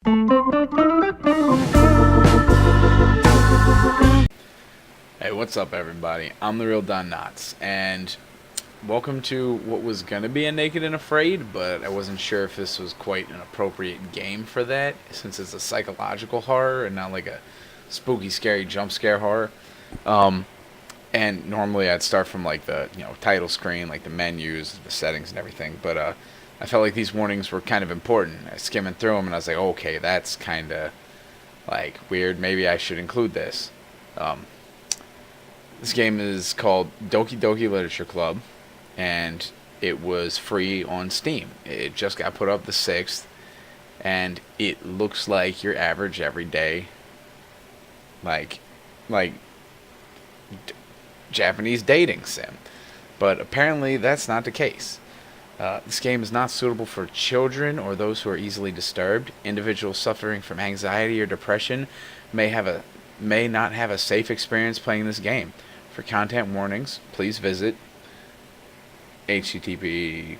Hey, what's up, everybody? I'm TheRealDonKnots, and welcome to what was gonna be a Naked and Afraid, but I wasn't sure if this was quite an appropriate game for that, since it's a psychological horror and not like a spooky, scary jump scare horror. Um, and normally I'd start from like the title screen, like the menus, the settings, and everything. But I felt like these warnings were kind of important. I skimming through them, and I was like, okay, that's kind of like weird. Maybe I should include this. Um, this game is called Doki Doki Literature Club, and it was free on Steam. It just got put up the 6th, and it looks like your average everyday, like, like Japanese dating sim. But apparently that's not the case. This game is not suitable for children or those who are easily disturbed. Individuals suffering from anxiety or depression may not have a safe experience playing this game. For content warnings, please visit http://ddlc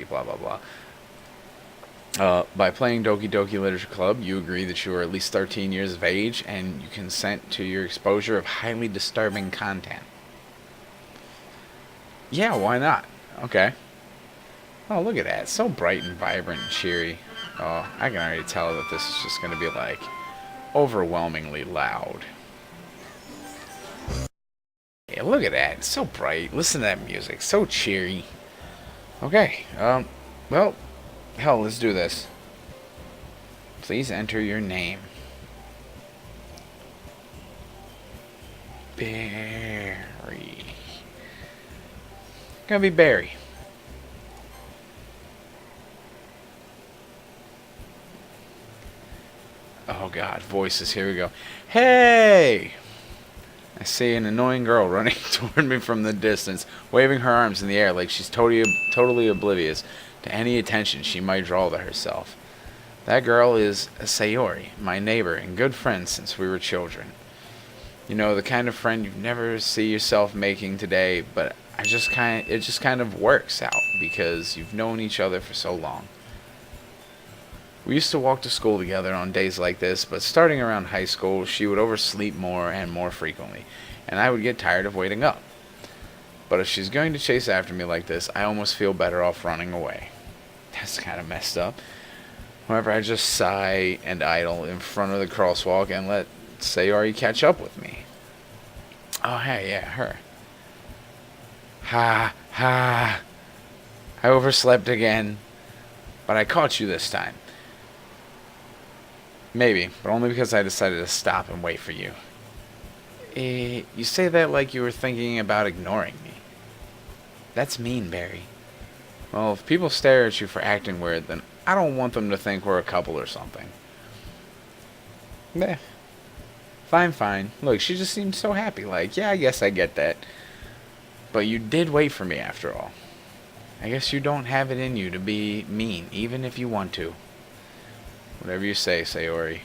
blah blah blah. By playing Doki Doki Literature Club, you agree that you are at least 13 years of age and you consent to your exposure of highly disturbing content. Yeah, why not? Okay. Oh, look at that. It's so bright and vibrant and cheery. Oh, I can already tell that this is just going to be like overwhelmingly loud. Yeah, look at that. It's so bright. Listen to that music. So cheery. Okay. Well, hell, let's do this. Please enter your name. Barry. Gonna be Barry. Oh God, voices. Here we go. Hey! I see an annoying girl running toward me from the distance, waving her arms in the air like she's totally oblivious to any attention she might draw to herself. That girl is Sayori, my neighbor and good friend since we were children. You know, the kind of friend you never see yourself making today, but it just kind of works out because you've known each other for so long. We used to walk to school together on days like this, but starting around high school, she would oversleep more and more frequently, and I would get tired of waiting up. But if she's going to chase after me like this, I almost feel better off running away. That's kind of messed up. However, I just sigh and idle in front of the crosswalk and let Sayori catch up with me. Oh, hey, yeah, her. Ha, ha. I overslept again, but I caught you this time. Maybe, but only because I decided to stop and wait for you. You say that like you were thinking about ignoring me. That's mean, Barry. Well, if people stare at you for acting weird, then I don't want them to think we're a couple or something. Meh. Fine. Look, she just seemed so happy. Like, yeah, I guess I get that. But you did wait for me after all. I guess you don't have it in you to be mean, even if you want to. Whatever you say, Sayori.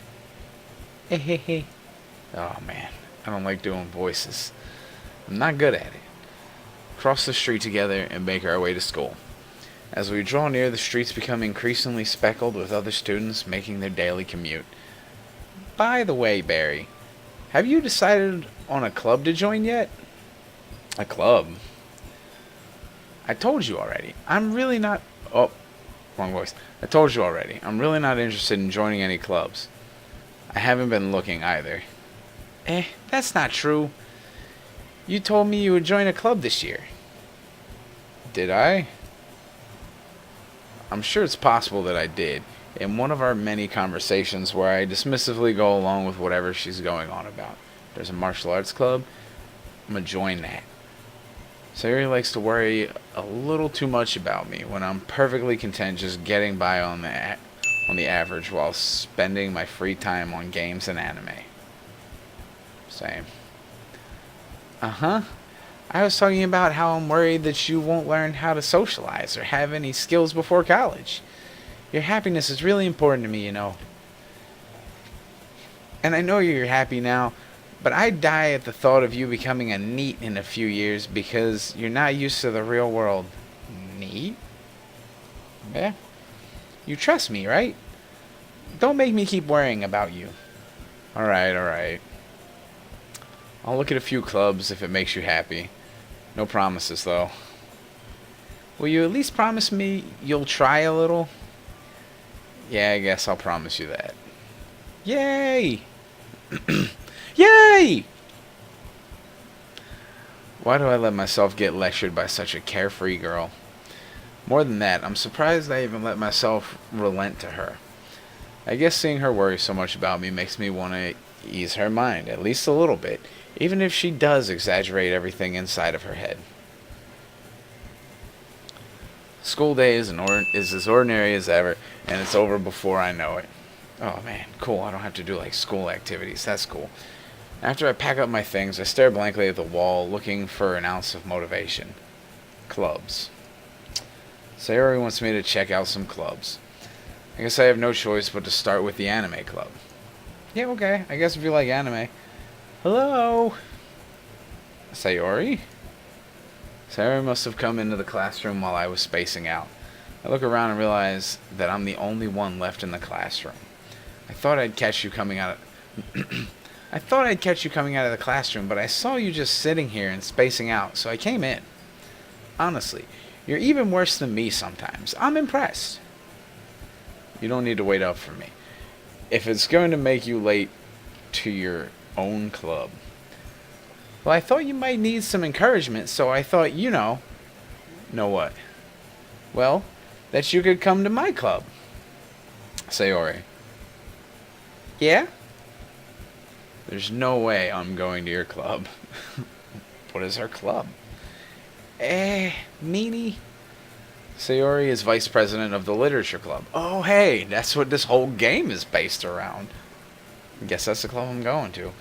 Hey. Oh, man. I don't like doing voices. I'm not good at it. Cross the street together and make our way to school. As we draw near, the streets become increasingly speckled with other students making their daily commute. By the way, Barry, have you decided on a club to join yet? A club? I told you already. I'm really not... Oh, wrong voice. I told you already. I'm really not interested in joining any clubs. I haven't been looking either. That's not true. You told me you would join a club this year. Did I? I'm sure it's possible that I did, in one of our many conversations where I dismissively go along with whatever she's going on about. There's a martial arts club. I'm gonna join that. Sayori likes to worry a little too much about me when I'm perfectly content just getting by on the average while spending my free time on games and anime. Same. Uh-huh. I was talking about how I'm worried that you won't learn how to socialize or have any skills before college. Your happiness is really important to me, you know. And I know you're happy now, but I'd die at the thought of you becoming a NEET in a few years because you're not used to the real world. NEET? Yeah. You trust me, right? Don't make me keep worrying about you. Alright, alright. I'll look at a few clubs if it makes you happy. No promises, though. Will you at least promise me you'll try a little? Yeah, I guess I'll promise you that. Yay! Yay! Why do I let myself get lectured by such a carefree girl? More than that, I'm surprised I even let myself relent to her. I guess seeing her worry so much about me makes me want to ease her mind, at least a little bit, even if she does exaggerate everything inside of her head. School day is as ordinary as ever, and it's over before I know it. Oh man, cool, I don't have to do like school activities, that's cool. After I pack up my things, I stare blankly at the wall, looking for an ounce of motivation. Clubs. Sayori wants me to check out some clubs. I guess I have no choice but to start with the anime club. Yeah, okay, I guess if you like anime. Hello? Sayori? Sayori must have come into the classroom while I was spacing out. I look around and realize that I'm the only one left in the classroom. I thought I'd catch you coming out of... I thought I'd catch you coming out of the classroom, but I saw you just sitting here and spacing out, so I came in. Honestly, you're even worse than me sometimes. I'm impressed. You don't need to wait up for me. If it's going to make you late to your own club. Well, I thought you might need some encouragement, so I thought, you know... Know what? Well, that you could come to my club. Sayori. Yeah? There's no way I'm going to your club. What is her club? Meanie. Sayori is vice president of the literature club. Oh, hey, that's what this whole game is based around. I guess that's the club I'm going to.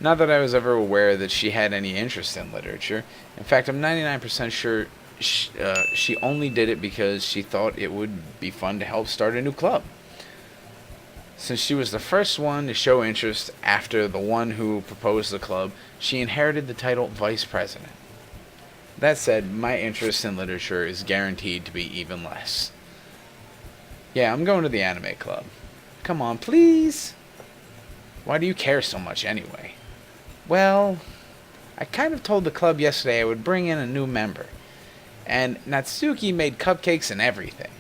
Not that I was ever aware that she had any interest in literature. In fact, I'm 99% sure she only did it because she thought it would be fun to help start a new club. Since she was the first one to show interest after the one who proposed the club, she inherited the title vice president. That said, my interest in literature is guaranteed to be even less. Yeah, I'm going to the anime club. Come on, please. Why do you care so much anyway? Well, I kind of told the club yesterday I would bring in a new member. And Natsuki made cupcakes and everything.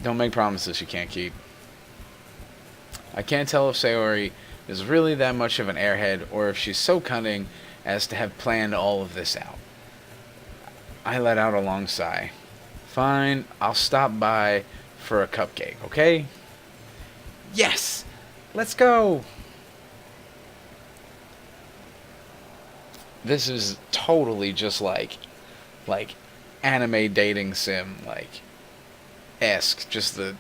Don't make promises you can't keep. I can't tell if Sayori is really that much of an airhead or if she's so cunning as to have planned all of this out. I let out a long sigh. Fine, I'll stop by for a cupcake, okay? Yes! Let's go! This is totally just like anime dating sim, esque. Just the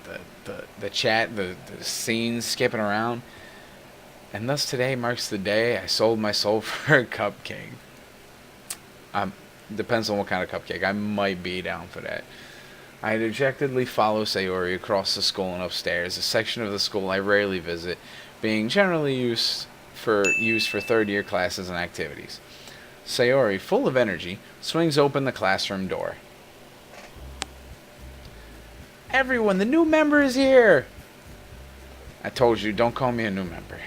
chat, the scenes skipping around. And thus today marks the day I sold my soul for a cupcake. Depends on what kind of cupcake. I might be down for that. I dejectedly follow Sayori across the school and upstairs, a section of the school I rarely visit, being generally used for third-year classes and activities. Sayori, full of energy, swings open the classroom door. Everyone, the new member is here! I told you, don't call me a new member.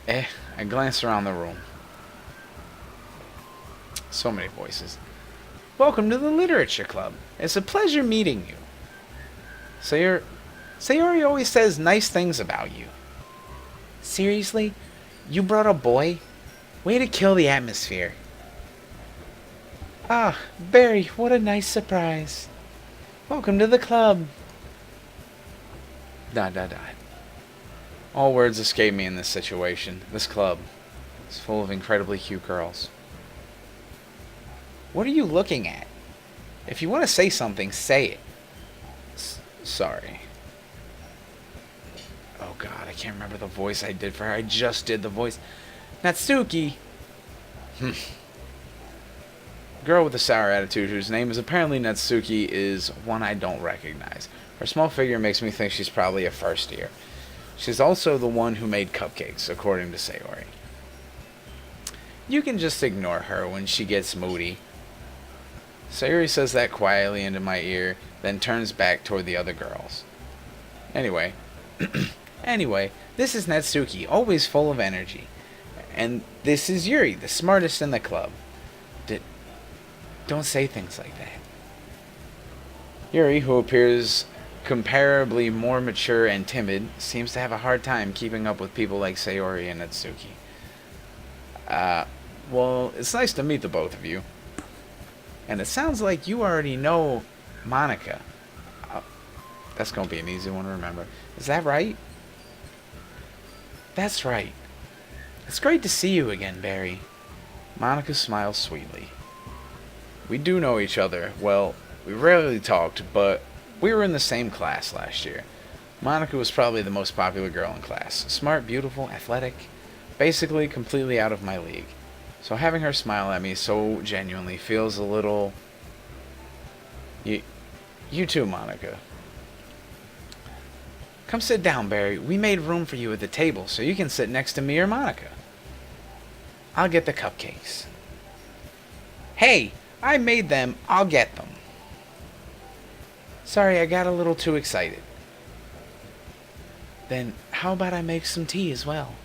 I glance around the room. So many voices. Welcome to the Literature Club. It's a pleasure meeting you. Sayori always says nice things about you. Seriously? You brought a boy? Way to kill the atmosphere. Ah, Barry, what a nice surprise. Welcome to the club. ... All words escape me in this situation. This club is full of incredibly cute girls. What are you looking at? If you want to say something, say it. Sorry. Oh god, I can't remember the voice I did for her. I just did the voice. Natsuki! Girl with a sour attitude whose name is apparently Natsuki is one I don't recognize. Her small figure makes me think she's probably a first year. She's also the one who made cupcakes, according to Sayori. You can just ignore her when she gets moody. Sayuri says that quietly into my ear, then turns back toward the other girls. Anyway, this is Natsuki, always full of energy. And this is Yuri, the smartest in the club. Don't say things like that. Yuri, who appears comparably more mature and timid, seems to have a hard time keeping up with people like Sayori and Natsuki. Well, it's nice to meet the both of you. And it sounds like you already know Monica. That's going to be an easy one to remember. Is that right? That's right. It's great to see you again, Barry. Monica smiles sweetly. We do know each other. Well, we rarely talked, but we were in the same class last year. Monica was probably the most popular girl in class. Smart, beautiful, athletic. Basically, completely out of my league. So having her smile at me so genuinely feels a little... You too, Monica. Come sit down, Barry. We made room for you at the table, so you can sit next to me or Monica. I'll get the cupcakes. Hey, I made them. I'll get them. Sorry, I got a little too excited. Then how about I make some tea as well?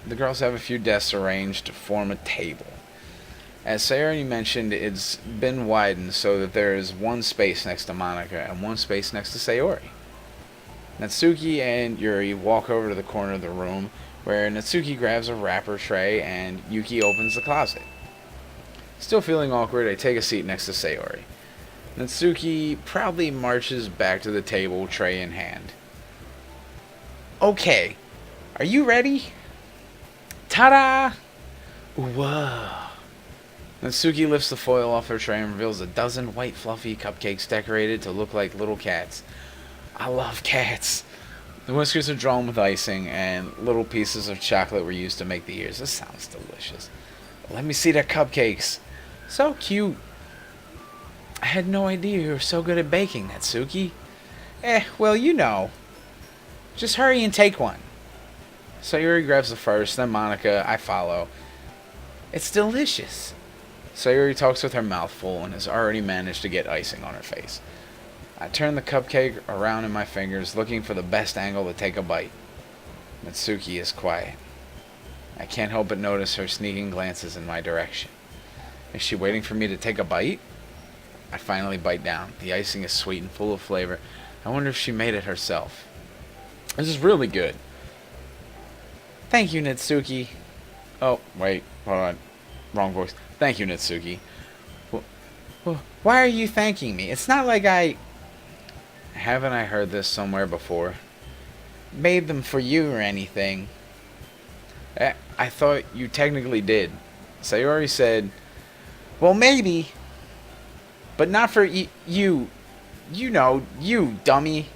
The girls have a few desks arranged to form a table. As Sayori mentioned, it's been widened so that there is one space next to Monica and one space next to Sayori. Natsuki and Yuri walk over to the corner of the room where Natsuki grabs a wrapper tray and Yuki opens the closet. Still feeling awkward, I take a seat next to Sayori. Natsuki proudly marches back to the table, tray in hand. Okay, are you ready? Ta-da! Whoa. Natsuki lifts the foil off her tray and reveals a dozen white fluffy cupcakes decorated to look like little cats. I love cats. The whiskers are drawn with icing, and little pieces of chocolate were used to make the ears. This sounds delicious. Let me see their cupcakes. So cute. I had no idea you were so good at baking, Natsuki. Well, you know. Just hurry and take one. Sayuri grabs the first, then Monica. I follow. It's delicious. Sayuri talks with her mouth full and has already managed to get icing on her face. I turn the cupcake around in my fingers, looking for the best angle to take a bite. Natsuki is quiet. I can't help but notice her sneaking glances in my direction. Is she waiting for me to take a bite? I finally bite down. The icing is sweet and full of flavor. I wonder if she made it herself. This is really good. Thank you, Natsuki. Oh, wait. Hold on. Wrong voice. Thank you, Natsuki. Why are you thanking me? It's not like I... Haven't I heard this somewhere before? Made them for you or anything. I thought you technically did. Sayori said, well, maybe. But not for you. You know, you dummy.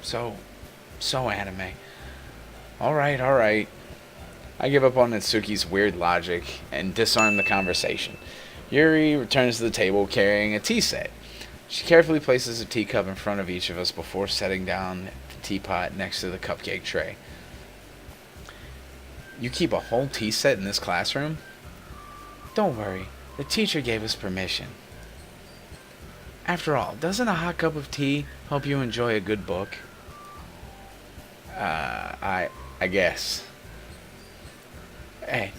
So anime. Alright. I give up on Natsuki's weird logic and disarm the conversation. Yuri returns to the table carrying a tea set. She carefully places a teacup in front of each of us before setting down the teapot next to the cupcake tray. You keep a whole tea set in this classroom? Don't worry, the teacher gave us permission. After all, doesn't a hot cup of tea help you enjoy a good book? I guess. Hey.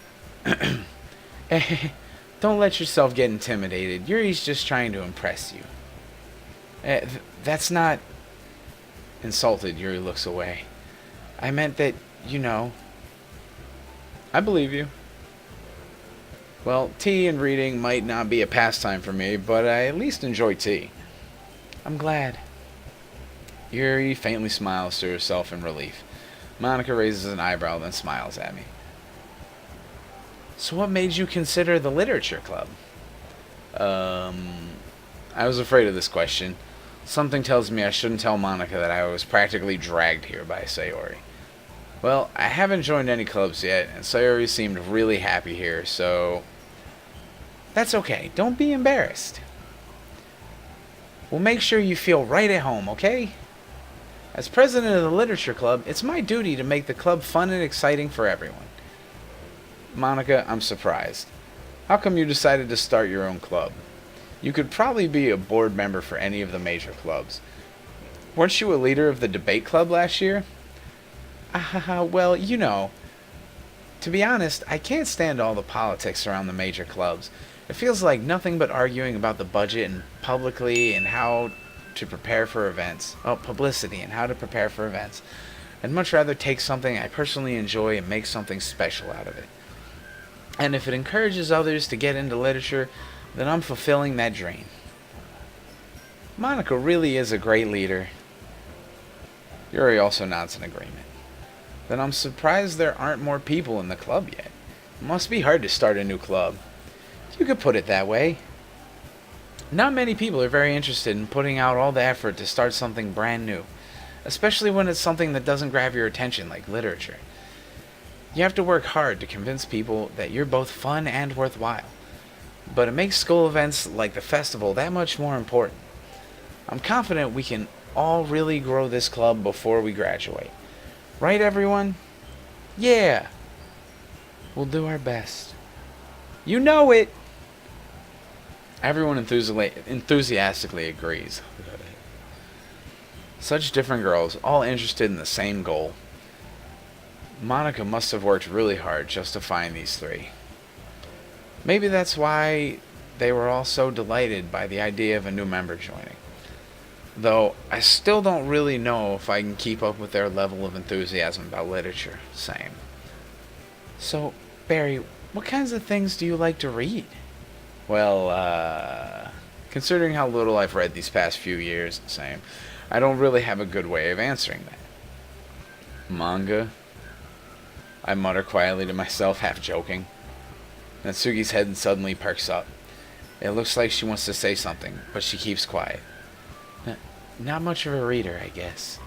Don't let yourself get intimidated. Yuri's just trying to impress you. That's not... Insulted, Yuri looks away. I meant that, you know... I believe you. Well, tea and reading might not be a pastime for me, but I at least enjoy tea. I'm glad. Yuri faintly smiles to herself in relief. Monica raises an eyebrow, then smiles at me. So what made you consider the literature club? I was afraid of this question. Something tells me I shouldn't tell Monica that I was practically dragged here by Sayori. Well, I haven't joined any clubs yet, and Sayori seemed really happy here, so... That's okay. Don't be embarrassed. We'll make sure you feel right at home, okay? As president of the literature club, it's my duty to make the club fun and exciting for everyone. Monica, I'm surprised. How come you decided to start your own club? You could probably be a board member for any of the major clubs. Weren't you a leader of the debate club last year? Well, to be honest, I can't stand all the politics around the major clubs. It feels like nothing but arguing about the budget and publicly and how to prepare for events. Oh, publicity and how to prepare for events. I'd much rather take something I personally enjoy and make something special out of it. And if it encourages others to get into literature, then I'm fulfilling that dream. Monica really is a great leader. Yuri also nods in agreement. Then I'm surprised there aren't more people in the club yet. It must be hard to start a new club. You could put it that way. Not many people are very interested in putting out all the effort to start something brand new, especially when it's something that doesn't grab your attention like literature. You have to work hard to convince people that you're both fun and worthwhile. But it makes school events like the festival that much more important. I'm confident we can all really grow this club before we graduate. Right, everyone? Yeah. We'll do our best. You know it! Everyone enthusiastically agrees. Such different girls, all interested in the same goal. Monica must have worked really hard just to find these three. Maybe that's why they were all so delighted by the idea of a new member joining. Though I still don't really know if I can keep up with their level of enthusiasm about literature. Same. So, Barry, what kinds of things do you like to read? Well, considering how little I've read these past few years, same, I don't really have a good way of answering that. Manga? I mutter quietly to myself, half joking. Natsuki's head suddenly perks up. It looks like she wants to say something, but she keeps quiet. Not much of a reader, I guess.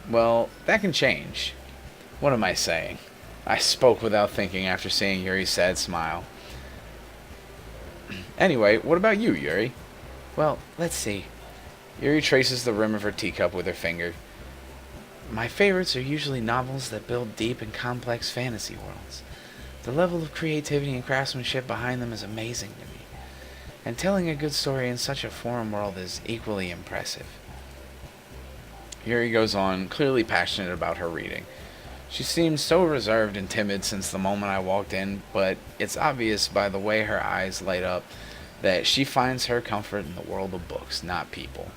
Well, that can change. What am I saying? I spoke without thinking after seeing Yuri's sad smile. Anyway, what about you, Yuri? Well, let's see. Yuri traces the rim of her teacup with her finger. My favorites are usually novels that build deep and complex fantasy worlds. The level of creativity and craftsmanship behind them is amazing to me. And telling a good story in such a foreign world is equally impressive. Yuri goes on, clearly passionate about her reading. She seems so reserved and timid since the moment I walked in, but it's obvious by the way her eyes light up that she finds her comfort in the world of books, not people.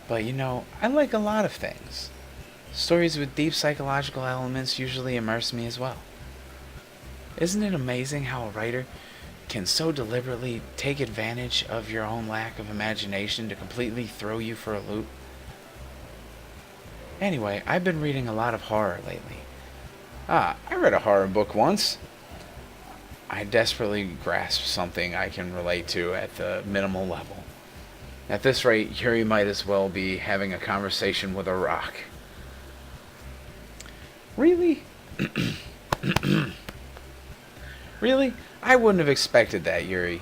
But I like a lot of things. Stories with deep psychological elements usually immerse me as well. Isn't it amazing how a writer can so deliberately take advantage of your own lack of imagination to completely throw you for a loop? Anyway, I've been reading a lot of horror lately. I read a horror book once. I desperately grasp something I can relate to at the minimal level. At this rate, Yuri might as well be having a conversation with a rock. Really? Really? I wouldn't have expected that, Yuri.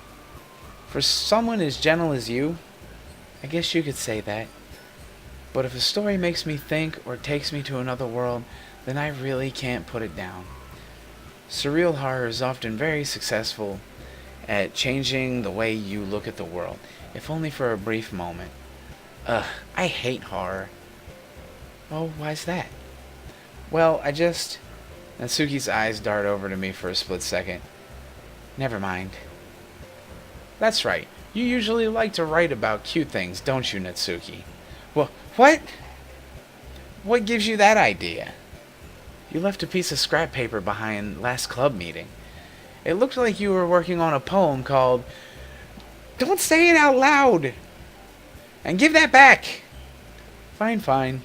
For someone as gentle as you, I guess you could say that. But if a story makes me think or takes me to another world, then I really can't put it down. Surreal horror is often very successful at changing the way you look at the world, if only for a brief moment. I hate horror. Oh, why's that? Well, Natsuki's eyes dart over to me for a split second. Never mind. That's right. You usually like to write about cute things, don't you, Natsuki? Well, what? What gives you that idea? You left a piece of scrap paper behind last club meeting. It looked like you were working on a poem called Don't Say It Out Loud! And give that back! Fine.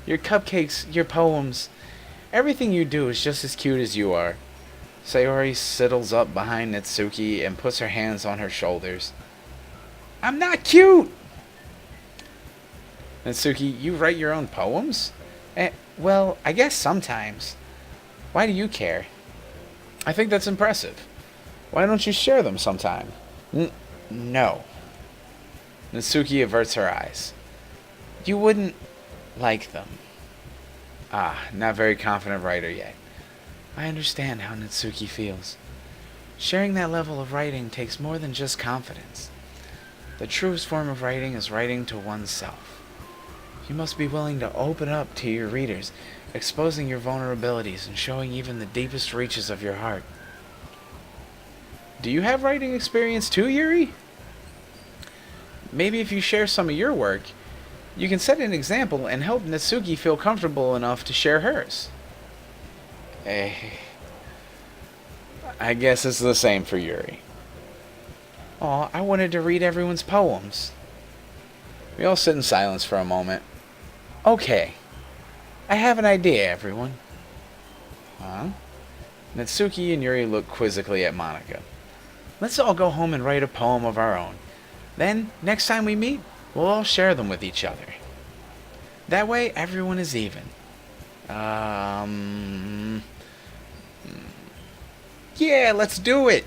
Your cupcakes, your poems, everything you do is just as cute as you are. Sayori sidles up behind Natsuki and puts her hands on her shoulders. I'm not cute! Natsuki, you write your own poems? Well, I guess sometimes. Why do you care? I think that's impressive. Why don't you share them sometime? No. Natsuki averts her eyes. You wouldn't like them. Not very confident writer yet. I understand how Natsuki feels. Sharing that level of writing takes more than just confidence. The truest form of writing is writing to oneself. You must be willing to open up to your readers, exposing your vulnerabilities and showing even the deepest reaches of your heart. Do you have writing experience too, Yuri? Maybe if you share some of your work, you can set an example and help Natsuki feel comfortable enough to share hers. Eh, I guess it's the same for Yuri. Aw, I wanted to read everyone's poems. We all sit in silence for a moment. Okay, I have an idea, everyone. Huh? Natsuki and Yuri look quizzically at Monika. Let's all go home and write a poem of our own. Then, next time we meet, we'll all share them with each other. That way, everyone is even. Yeah, let's do it!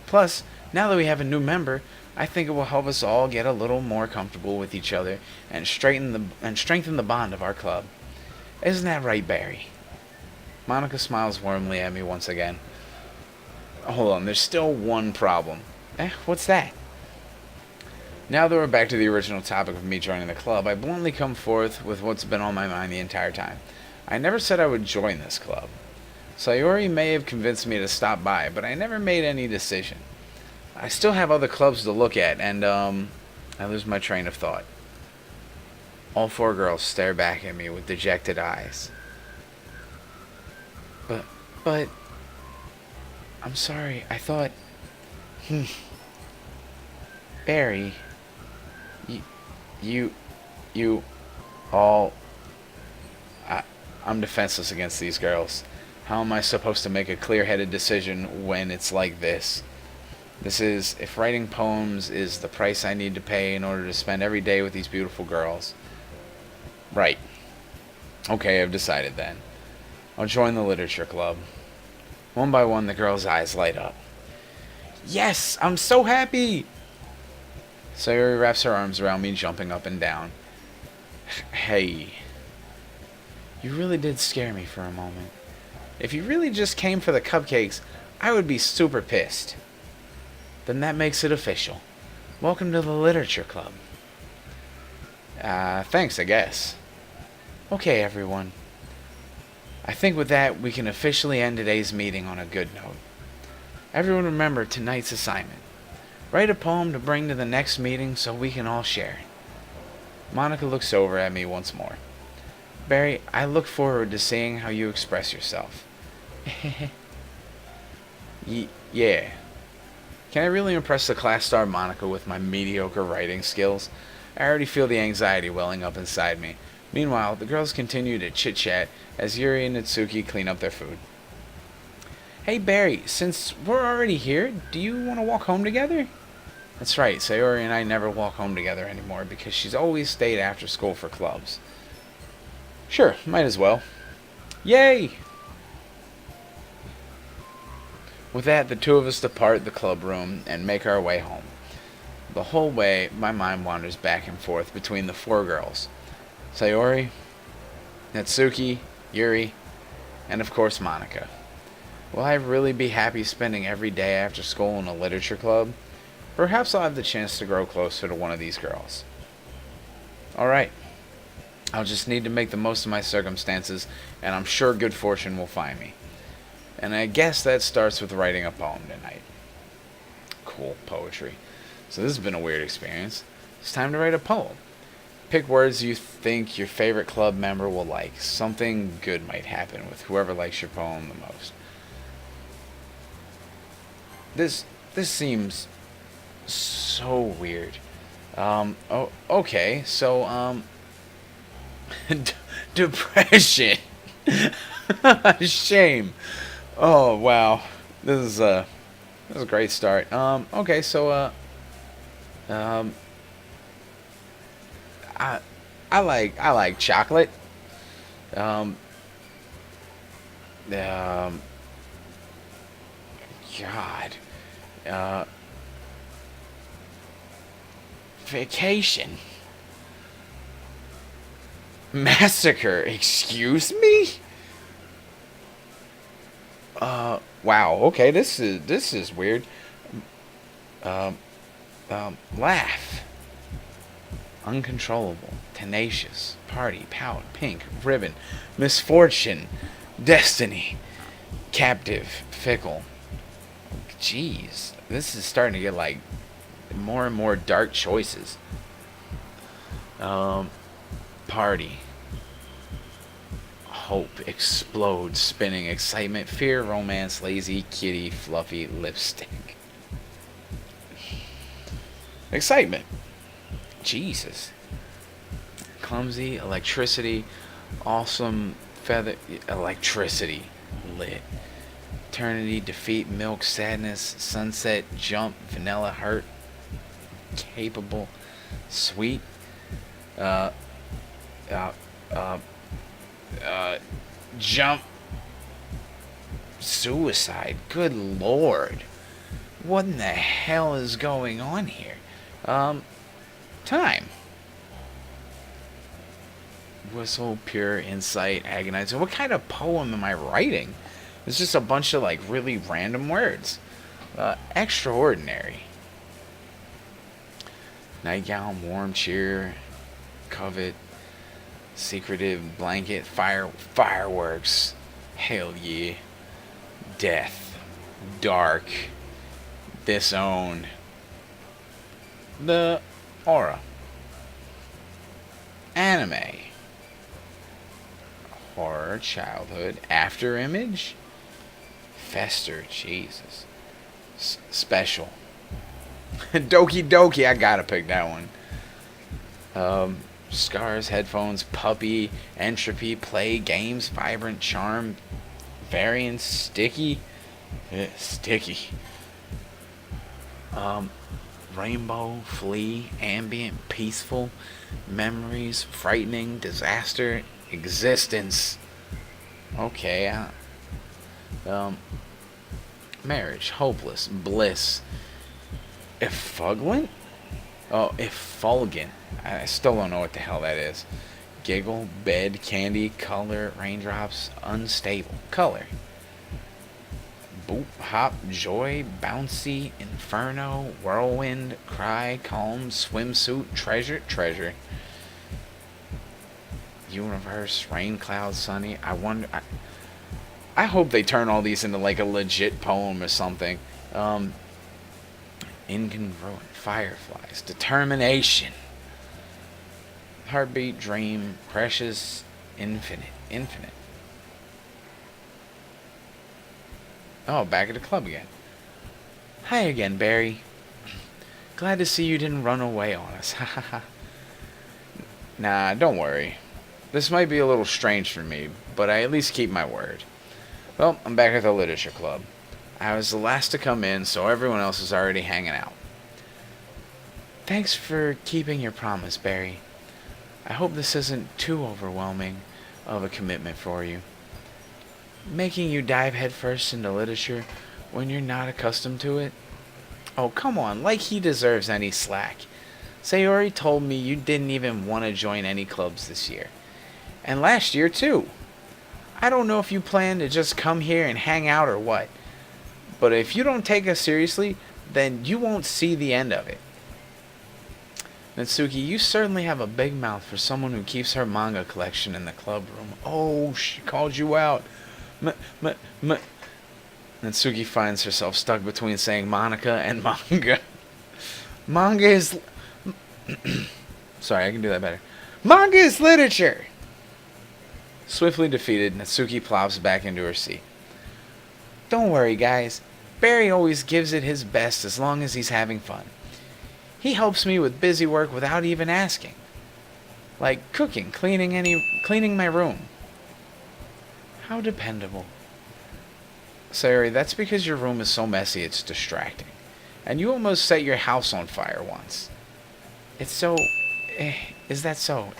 Plus, now that we have a new member, I think it will help us all get a little more comfortable with each other and strengthen the bond of our club. Isn't that right, Barry? Monika smiles warmly at me once again. Hold on, there's still one problem. What's that? Now that we're back to the original topic of me joining the club, I bluntly come forth with what's been on my mind the entire time. I never said I would join this club. Sayori may have convinced me to stop by, but I never made any decision. I still have other clubs to look at, and, I lose my train of thought. All four girls stare back at me with dejected eyes. But... I'm sorry, I thought... Barry... You... all... I'm defenseless against these girls. How am I supposed to make a clear-headed decision when it's like this? This is, if writing poems is the price I need to pay in order to spend every day with these beautiful girls. Right. Okay, I've decided then. I'll join the literature club. One by one, the girls' eyes light up. Yes, I'm so happy! Sayori wraps her arms around me, jumping up and down. Hey. You really did scare me for a moment. If you really just came for the cupcakes, I would be super pissed. Then that makes it official. Welcome to the Literature Club. Thanks, I guess. Okay, everyone. I think with that, we can officially end today's meeting on a good note. Everyone remember tonight's assignment. Write a poem to bring to the next meeting so we can all share. Monika looks over at me once more. Barry, I look forward to seeing how you express yourself. Yeah. Can I really impress the class star Monika with my mediocre writing skills? I already feel the anxiety welling up inside me. Meanwhile, the girls continue to chit-chat as Yuri and Natsuki clean up their food. Hey Barry, since we're already here, do you want to walk home together? That's right, Sayori and I never walk home together anymore because she's always stayed after school for clubs. Sure, might as well. Yay! With that, the two of us depart the club room and make our way home. The whole way, my mind wanders back and forth between the four girls. Sayori, Natsuki, Yuri, and of course Monika. Will I really be happy spending every day after school in a literature club? Perhaps I'll have the chance to grow closer to one of these girls. Alright. I'll just need to make the most of my circumstances, and I'm sure good fortune will find me. And I guess that starts with writing a poem tonight. Cool, poetry. So this has been a weird experience. It's time to write a poem. Pick words you think your favorite club member will like. Something good might happen with whoever likes your poem the most. This seems so weird. Okay, so, depression. Shame. Oh, wow. This is a great start. Okay, so, I like chocolate. God. Vacation. Massacre. Excuse me? Wow. Okay, this is weird. Um, Laugh. Uncontrollable. Tenacious. Party. Pout. Pink. Ribbon. Misfortune. Destiny. Captive. Fickle. Jeez. This is starting to get like more and more dark choices. Party. Hope. Explode. Spinning. Excitement. Fear. Romance. Lazy. Kitty. Fluffy. Lipstick. Excitement. Jesus. Clumsy. Electricity. Awesome. Feather. Electricity. Lit. Eternity. Defeat. Milk. Sadness. Sunset. Jump. Vanilla. Hurt. Capable. Sweet. Uh, uh, uh, Jump. Suicide. Good lord. What in the hell is going on here? Time. Whistle, pure insight, agonize. What kind of poem am I writing? It's just a bunch of like really random words. Extraordinary. Nightgown, warm cheer, covet, secretive blanket, fireworks. Hell yeah. Death. Dark. Disown. The aura. Anime. Horror, childhood, after image. Fester, Jesus. Special. Doki Doki, I gotta pick that one. Scars, headphones, puppy, entropy, play, games, vibrant, charm, variance, sticky. Sticky. Rainbow, flee, ambient, peaceful, memories, frightening, disaster, existence. Okay. Marriage, hopeless, bliss, effulgent? Oh, effulgent. I still don't know what the hell that is. Giggle, bed, candy, color, raindrops, unstable, color. Boop, hop, joy, bouncy, inferno, whirlwind, cry, calm, swimsuit, treasure. Universe, rain, cloud, sunny. I hope they turn all these into like a legit poem or something. Incongruent, fireflies, determination. Heartbeat, dream, precious, infinite. Oh, back at the club again. Hi again, Barry. Glad to see you didn't run away on us. Nah, don't worry. This might be a little strange for me, but I at least keep my word. Well, I'm back at the literature club. I was the last to come in, so everyone else is already hanging out. Thanks for keeping your promise, Barry. I hope this isn't too overwhelming of a commitment for you. Making you dive headfirst into literature when you're not accustomed to it? Oh, come on, like he deserves any slack. Sayori told me you didn't even want to join any clubs this year. And last year, too. I don't know if you plan to just come here and hang out or what. But if you don't take us seriously, then you won't see the end of it. Natsuki, you certainly have a big mouth for someone who keeps her manga collection in the club room. Oh, she called you out. Natsuki finds herself stuck between saying Monica and manga. Manga is... Sorry, I can do that better. Manga is literature! Swiftly defeated, Natsuki plops back into her seat. Don't worry, guys. Barry always gives it his best as long as he's having fun. He helps me with busy work without even asking. Like cooking, cleaning my room. How dependable. Sayori, that's because your room is so messy it's distracting. And you almost set your house on fire once. It's so... is that so?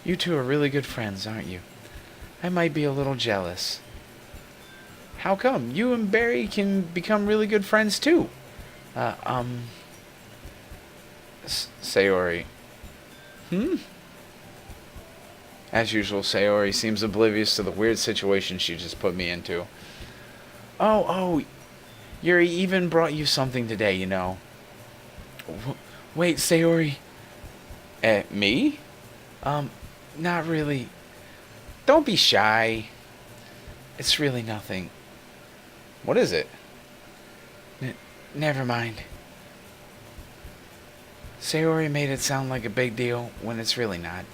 You two are really good friends, aren't you? I might be a little jealous. How come? You and Barry can become really good friends too. Sayori. As usual, Sayori seems oblivious to the weird situation she just put me into. Oh, Yuri even brought you something today, you know. Wait, Sayori. Me? Not really. Don't be shy. It's really nothing. What is it? Never mind. Sayori made it sound like a big deal when it's really not.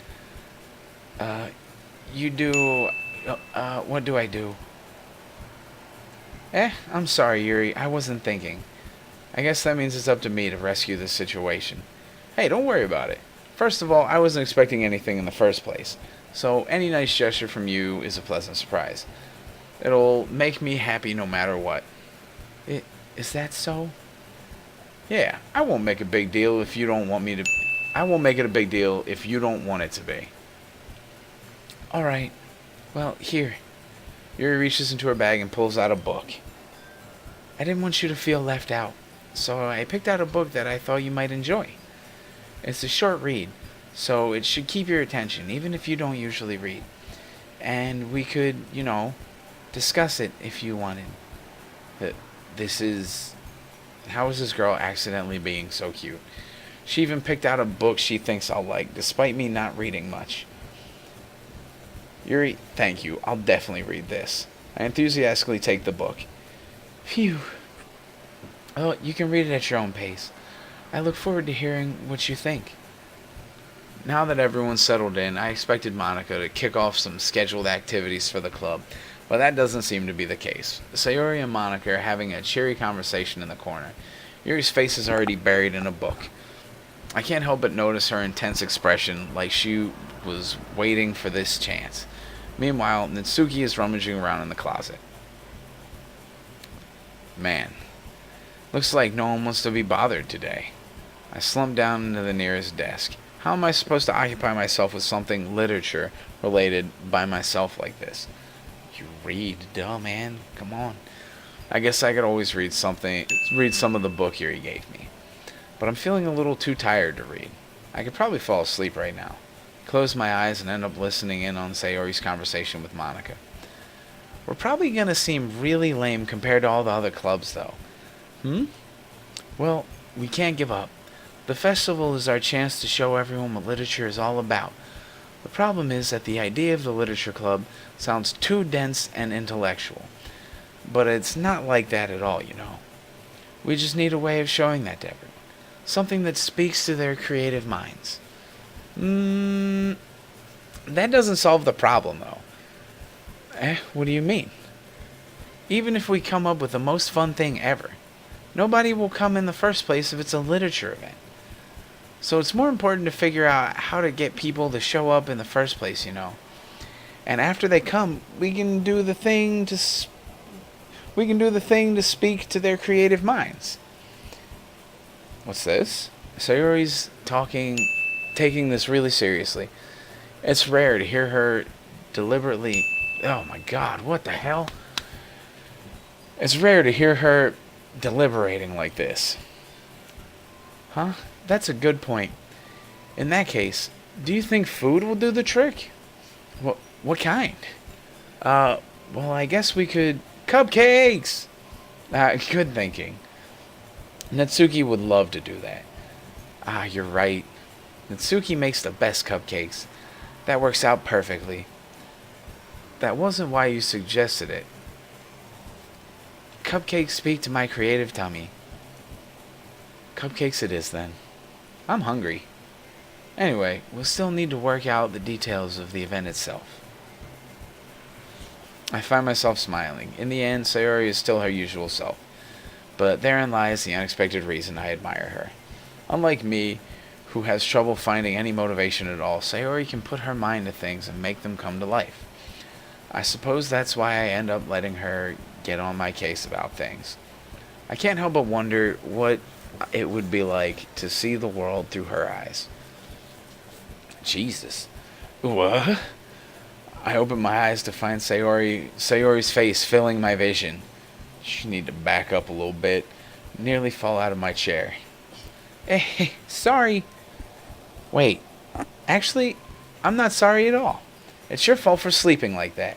You do... what do I do? I'm sorry, Yuri. I wasn't thinking. I guess that means it's up to me to rescue this situation. Hey, don't worry about it. First of all, I wasn't expecting anything in the first place, so any nice gesture from you is a pleasant surprise. It'll make me happy no matter what. Is that so? Yeah, I won't make a big deal if you don't want me to... I won't make it a big deal if you don't want it to be. Alright. Well, here. Yuri reaches into her bag and pulls out a book. I didn't want you to feel left out, so I picked out a book that I thought you might enjoy. It's a short read, so it should keep your attention, even if you don't usually read. And we could, discuss it if you wanted. This is... How is this girl accidentally being so cute? She even picked out a book she thinks I'll like, despite me not reading much. Yuri, thank you. I'll definitely read this. I enthusiastically take the book. Phew. Well, you can read it at your own pace. I look forward to hearing what you think. Now that everyone's settled in, I expected Monica to kick off some scheduled activities for the club, but that doesn't seem to be the case. Sayori and Monica are having a cheery conversation in the corner. Yuri's face is already buried in a book. I can't help but notice her intense expression, like she was waiting for this chance. Meanwhile, Natsuki is rummaging around in the closet. Man, looks like no one wants to be bothered today. I slump down into the nearest desk. How am I supposed to occupy myself with something literature related by myself like this? You read, duh, man. Come on. I guess I could always read some of the book Yuri gave me. But I'm feeling a little too tired to read. I could probably fall asleep right now. Close my eyes and end up listening in on Sayori's conversation with Monica. We're probably going to seem really lame compared to all the other clubs, though. Well, we can't give up. The festival is our chance to show everyone what literature is all about. The problem is that the idea of the literature club sounds too dense and intellectual. But it's not like that at all, We just need a way of showing that to everyone. Something that speaks to their creative minds. That doesn't solve the problem, though. What do you mean? Even if we come up with the most fun thing ever, nobody will come in the first place if it's a literature event. So it's more important to figure out how to get people to show up in the first place, And after they come, we can do the thing to speak to their creative minds. What's this? Sayori's taking this really seriously. It's rare to hear her deliberately... Oh my god, what the hell? It's rare to hear her deliberating like this. Huh? That's a good point. In that case, do you think food will do the trick? What kind? Well, I guess we could... Cupcakes! Good thinking. Natsuki would love to do that. You're right. Natsuki makes the best cupcakes. That works out perfectly. That wasn't why you suggested it. Cupcakes speak to my creative tummy. Cupcakes it is, then. I'm hungry. Anyway, we'll still need to work out the details of the event itself. I find myself smiling. In the end, Sayori is still her usual self. But therein lies the unexpected reason I admire her. Unlike me, who has trouble finding any motivation at all, Sayori can put her mind to things and make them come to life. I suppose that's why I end up letting her get on my case about things. I can't help but wonder what it would be like to see the world through her eyes. Jesus. What? I open my eyes to find Sayori's face filling my vision. She need to back up a little bit. Nearly fall out of my chair. Hey, sorry. Wait, actually, I'm not sorry at all. It's your fault for sleeping like that.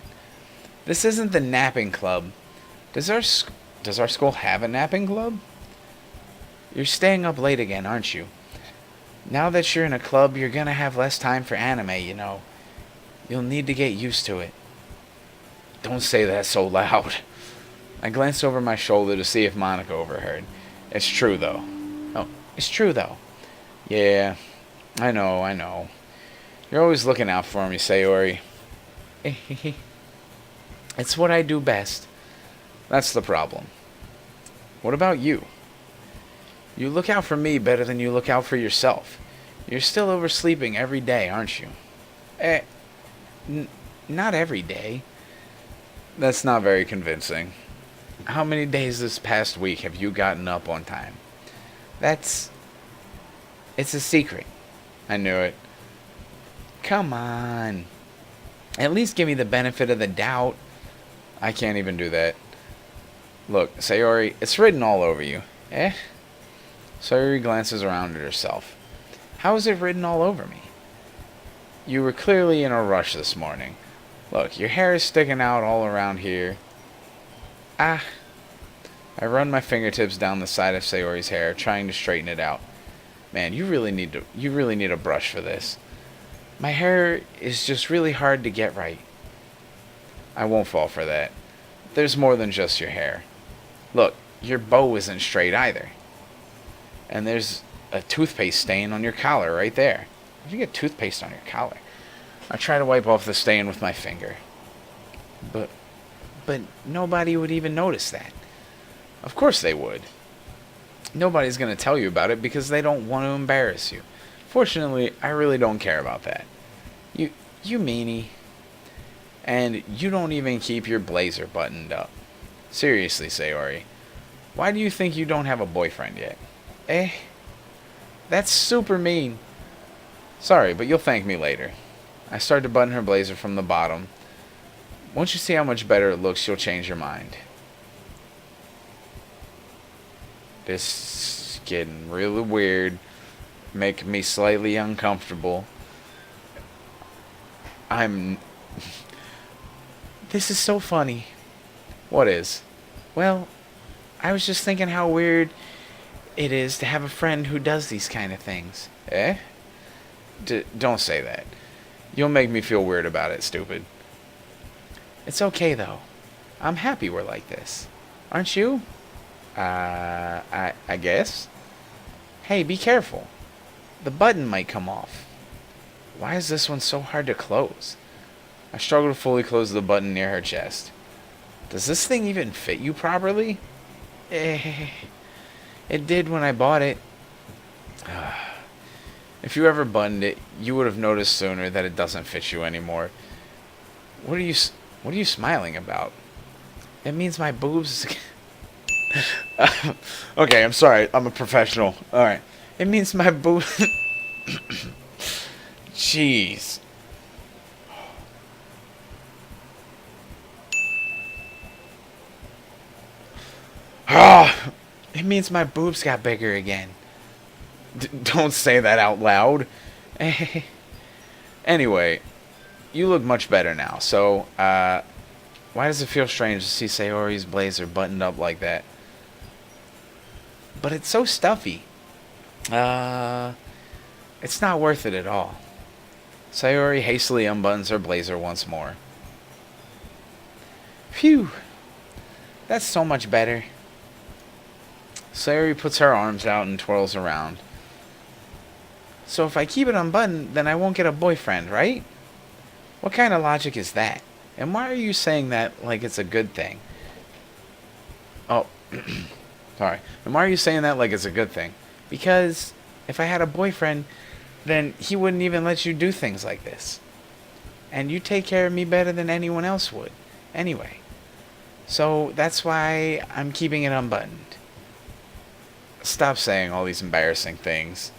This isn't the napping club. Does our school have a napping club? You're staying up late again, aren't you? Now that you're in a club, you're gonna have less time for anime, you know. You'll need to get used to it. Don't say that so loud. I glanced over my shoulder to see if Monica overheard. It's true, though. Oh, it's true, though. Yeah, I know. You're always looking out for me, Sayori. It's what I do best. That's the problem. What about you? You look out for me better than you look out for yourself. You're still oversleeping every day, aren't you? Not every day. That's not very convincing. How many days this past week have you gotten up on time? It's a secret. I knew it. Come on. At least give me the benefit of the doubt. I can't even do that. Look, Sayori, it's written all over you. Sayori glances around at herself. How is it written all over me? You were clearly in a rush this morning. Look, your hair is sticking out all around here. I run my fingertips down the side of Sayori's hair, trying to straighten it out. Man, you really need a brush for this. My hair is just really hard to get right. I won't fall for that. There's more than just your hair. Look, your bow isn't straight either. And there's a toothpaste stain on your collar right there. How do you get toothpaste on your collar? I try to wipe off the stain with my finger. But nobody would even notice that. Of course they would. Nobody's going to tell you about it because they don't want to embarrass you. Fortunately, I really don't care about that. You meanie. And you don't even keep your blazer buttoned up. Seriously, Sayori. Why do you think you don't have a boyfriend yet? That's super mean. Sorry, but you'll thank me later. I started to button her blazer from the bottom. Once you see how much better it looks, you'll change your mind. This is getting really weird. Making me slightly uncomfortable. This is so funny. What is? Well, I was just thinking how weird it is to have a friend who does these kind of things. Don't say that. You'll make me feel weird about it, stupid. It's okay, though. I'm happy we're like this. Aren't you? I guess. Hey, be careful. The button might come off. Why is this one so hard to close? I struggle to fully close the button near her chest. Does this thing even fit you properly? It did when I bought it. If you ever buttoned it, you would have noticed sooner that it doesn't fit you anymore. What are you smiling about? It means my boobs... Okay, I'm sorry. I'm a professional. Alright. It means my boobs... Jeez. It means my boobs got bigger again. Don't say that out loud. Anyway, you look much better now. So, why does it feel strange to see Sayori's blazer buttoned up like that? But it's so stuffy. It's not worth it at all. Sayori hastily unbuttons her blazer once more. Phew. That's so much better. Sayori puts her arms out and twirls around. So if I keep it unbuttoned, then I won't get a boyfriend, right? What kind of logic is that? And why are you saying that like it's a good thing? Oh, sorry. And why are you saying that like it's a good thing? Because if I had a boyfriend, then he wouldn't even let you do things like this. And you take care of me better than anyone else would. Anyway. So that's why I'm keeping it unbuttoned. Stop saying all these embarrassing things.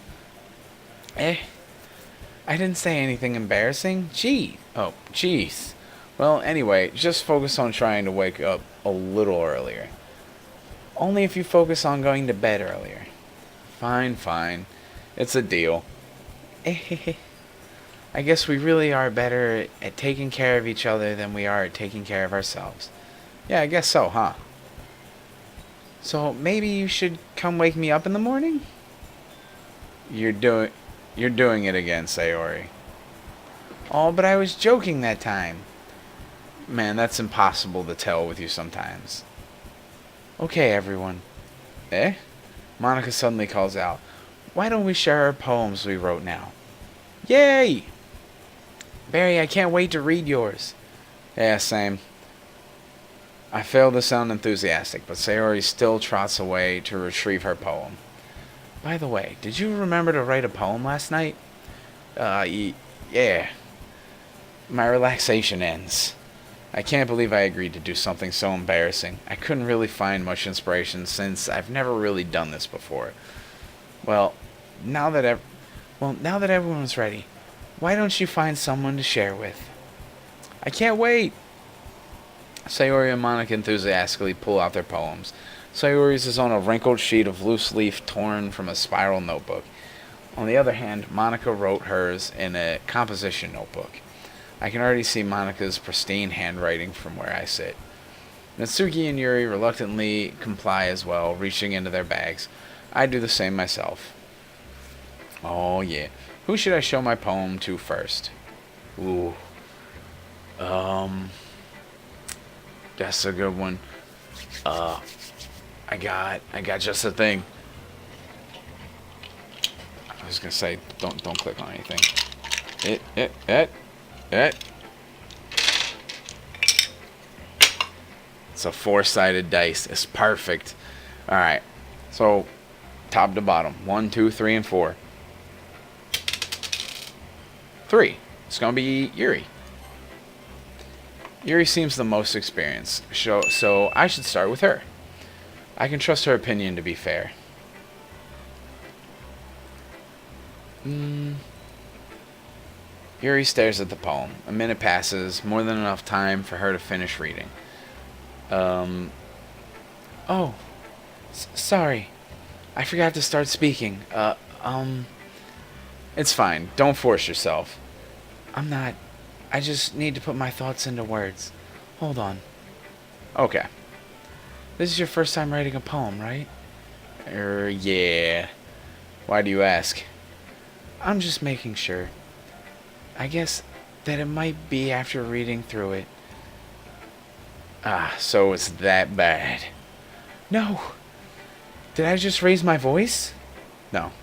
I didn't say anything embarrassing. Oh, jeez. Well, anyway, just focus on trying to wake up a little earlier. Only if you focus on going to bed earlier. Fine. It's a deal. I guess we really are better at taking care of each other than we are at taking care of ourselves. Yeah, I guess so, huh? So maybe you should come wake me up in the morning? You're doing you're doing it again, Sayori. Oh, but I was joking that time. Man, that's impossible to tell with you sometimes. Okay, everyone. Eh? Monica suddenly calls out. Why don't we share our poems we wrote now? Yay! Barry, I can't wait to read yours. Yeah, same. I fail to sound enthusiastic, but Sayori still trots away to retrieve her poem. By the way, did you remember to write a poem last night? Yeah. My relaxation ends. I can't believe I agreed to do something so embarrassing. I couldn't really find much inspiration since I've never really done this before. Well, now that everyone's ready, why don't you find someone to share with? I can't wait. Sayori and Monica enthusiastically pull out their poems. Sayori's is on a wrinkled sheet of loose leaf torn from a spiral notebook. On the other hand, Monica wrote hers in a composition notebook. I can already see Monica's pristine handwriting from where I sit. Natsuki and Yuri reluctantly comply as well, reaching into their bags. I do the same myself. Oh yeah. Who should I show my poem to first? Ooh. That's a good one. I got just a thing. I was gonna say, don't click on anything. It's a 4-sided dice. It's perfect. All right. So, top to bottom. 1, 2, 3, and 4. 3. It's gonna be Yuri. Yuri seems the most experienced, so I should start with her. I can trust her opinion to be fair. Yuri stares at the poem. A minute passes, more than enough time for her to finish reading. Sorry. I forgot to start speaking. It's fine. Don't force yourself. I'm not. I just need to put my thoughts into words. Hold on. Okay. This is your first time writing a poem, right? Yeah. Why do you ask? I'm just making sure. I guess that it might be after reading through it. Ah, so it's that bad. No. Did I just raise my voice? No.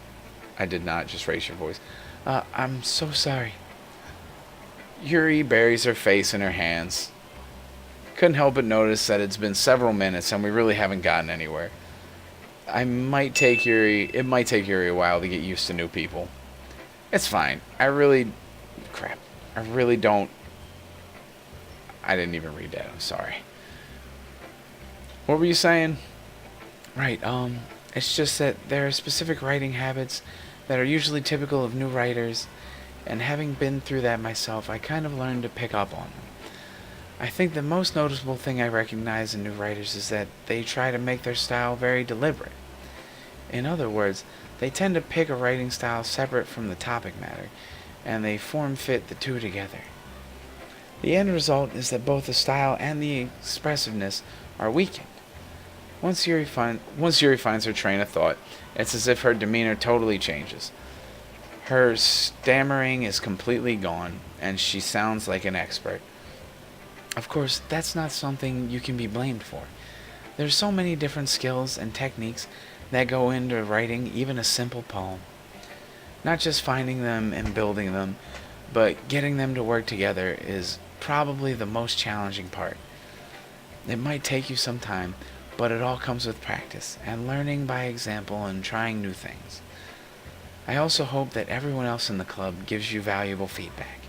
I did not just raise your voice. I'm so sorry. Yuri buries her face in her hands. Couldn't help but notice that it's been several minutes and we really haven't gotten anywhere. It might take Yuri a while to get used to new people. It's fine. I really don't. I didn't even read that. I'm sorry. What were you saying? Right, it's just that there are specific writing habits that are usually typical of new writers, and having been through that myself, I kind of learned to pick up on them. I think the most noticeable thing I recognize in new writers is that they try to make their style very deliberate. In other words, they tend to pick a writing style separate from the topic matter, and they form-fit the two together. The end result is that both the style and the expressiveness are weakened. Once Yuri finds her train of thought, it's as if her demeanor totally changes. Her stammering is completely gone, and she sounds like an expert. Of course, that's not something you can be blamed for. There's so many different skills and techniques that go into writing even a simple poem. Not just finding them and building them, but getting them to work together is probably the most challenging part. It might take you some time, but it all comes with practice and learning by example and trying new things. I also hope that everyone else in the club gives you valuable feedback.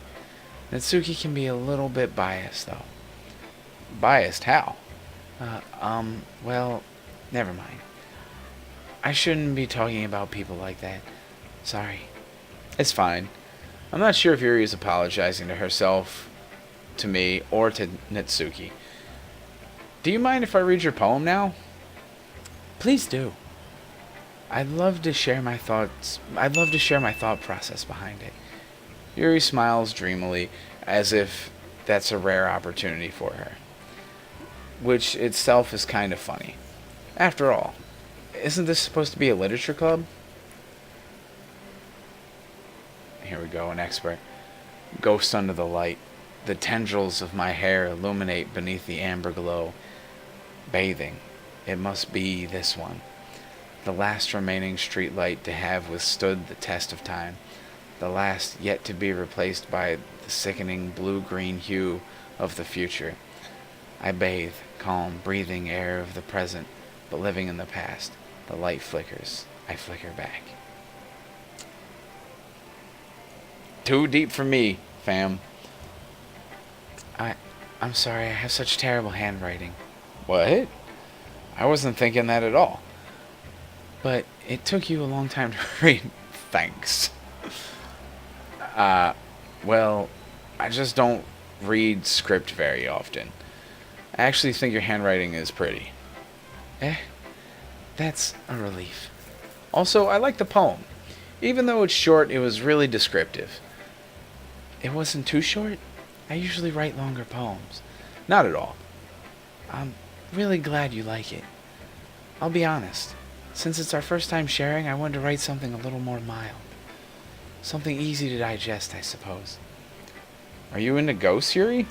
Natsuki can be a little bit biased, though. Biased? How? Well, never mind. I shouldn't be talking about people like that. Sorry. It's fine. I'm not sure if Yuri is apologizing to herself, to me, or to Natsuki. Do you mind if I read your poem now? Please do. I'd love to share my thought process behind it. Yuri smiles dreamily, as if that's a rare opportunity for her, which itself is kind of funny. After all, isn't this supposed to be a literature club? Here we go, an expert. Ghost under the light. The tendrils of my hair illuminate beneath the amber glow. Bathing. It must be this one. The last remaining streetlight to have withstood the test of time. The last yet to be replaced by the sickening blue-green hue of the future. I bathe, calm, breathing air of the present, but living in the past. The light flickers. I flicker back. Too deep for me, fam. I'm sorry, I have such terrible handwriting. What? I wasn't thinking that at all. But it took you a long time to read. Thanks. Well, I just don't read script very often. I actually think your handwriting is pretty. That's a relief. Also, I like the poem. Even though it's short, it was really descriptive. It wasn't too short? I usually write longer poems. Not at all. I'm really glad you like it. I'll be honest. Since it's our first time sharing, I wanted to write something a little more mild. Something easy to digest, I suppose. Are you into ghosts, Yuri?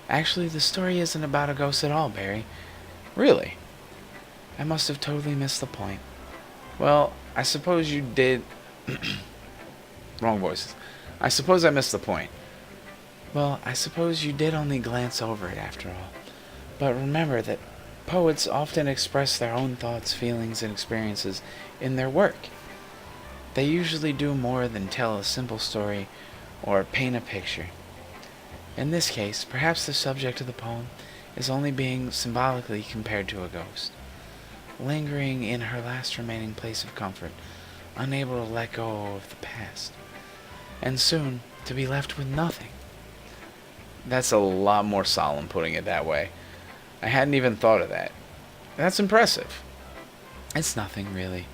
Actually, the story isn't about a ghost at all, Barry. Really? I must have totally missed the point. Well, I suppose you did... Wrong voices. I suppose I missed the point. Well, I suppose you did only glance over it after all. But remember that poets often express their own thoughts, feelings, and experiences in their work. They usually do more than tell a simple story or paint a picture. In this case, perhaps the subject of the poem is only being symbolically compared to a ghost, lingering in her last remaining place of comfort, unable to let go of the past, and soon to be left with nothing. That's a lot more solemn putting it that way. I hadn't even thought of that. That's impressive. It's nothing, really.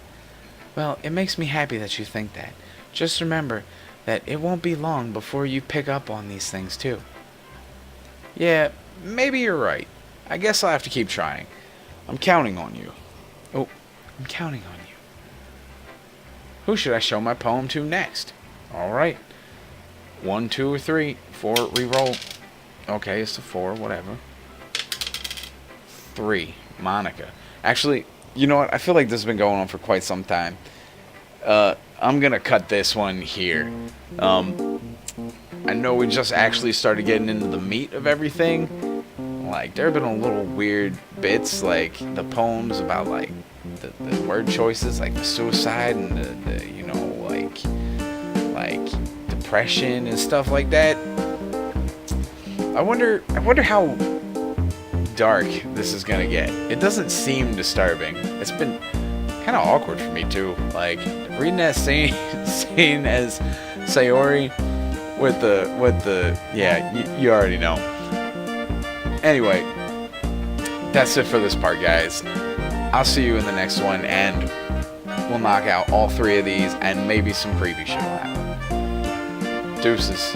Well, it makes me happy that you think that. Just remember that it won't be long before you pick up on these things, too. Yeah, maybe you're right. I guess I'll have to keep trying. I'm counting on you. Oh, I'm counting on you. Who should I show my poem to next? Alright. 1, 2, or 3. 4, re-roll. Okay, it's a 4, whatever. 3, Monica. Actually, you know what? I feel like this has been going on for quite some time. I'm gonna cut this one here. I know we just actually started getting into the meat of everything. Like, there have been a little weird bits, like the poems about, like, the word choices, like the suicide and the you know, like depression and stuff like that. I wonder how dark this is gonna get. It doesn't seem disturbing. It's been kind of awkward for me too. Like reading that scene as Sayori with the yeah, you already know. Anyway, that's it for this part, guys. I'll see you in the next one, and we'll knock out all 3 of these, and maybe some creepy shit will happen. Deuces.